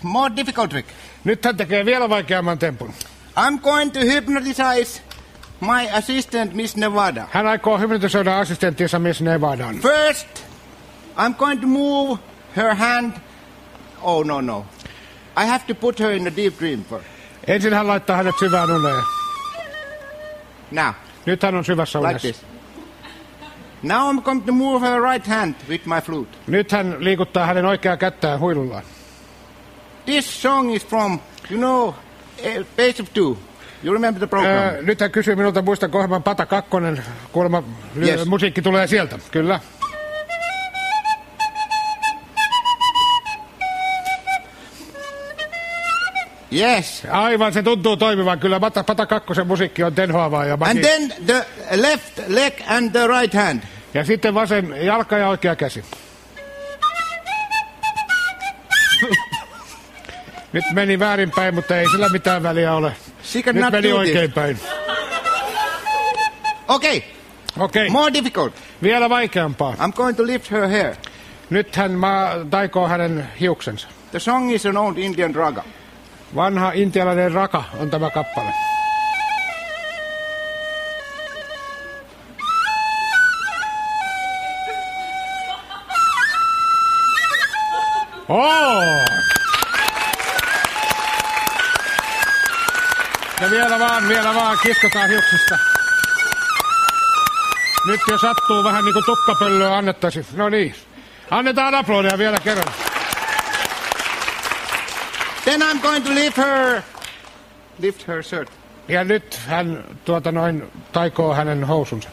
More difficult trick. Nyt hän tekee vielä vaikeamman tempun. I'm going to hypnotize my assistant, Miss Nevada. Hän aikoo hypnotisoida assistenttinsa Miss Nevadan. First, I'm going to move her hand. Oh, no. I have to put her in a deep dream first. Ensin hän laittaa hänet syvään uneen. Now. Nyt hän on syvässä unessa. Like this. Now I'm going to move her right hand with my flute. Nyt hän liikuttaa hänen oikeaa kättään huilullaan. This song is from, Base of Two. You remember the program? Nyt hän kysyy minulta, muistanko ohjelman Pata Kakkonen. Kuulemma Yes. Musiikki tulee sieltä, kyllä. Yes. Aivan, se tuntuu toimivan. Kyllä Pata Kakkosen musiikki on tenhoavaa. And then the left leg and the right hand. Ja sitten vasen jalka ja oikea käsi. Nyt meni väärinpäin, mutta ei sillä mitään väliä ole. Nyt meni oikein päin. Okay. More difficult. Vielä vaikeampaa. I'm going to lift her hair. Nyt hän taikoo hänen hiuksensa. The song is an old Indian raga. Vanha intialainen raka on tämä kappale. Ja vielä vaan, kiskotaan hiuksista. Nyt jo sattuu vähän niin kuin tukkapöllöä annettaisiin. No niin, annetaan aplodeja vielä kerran. Then I'm going to lift her shirt. Ja nyt hän taikoo hänen housunsa.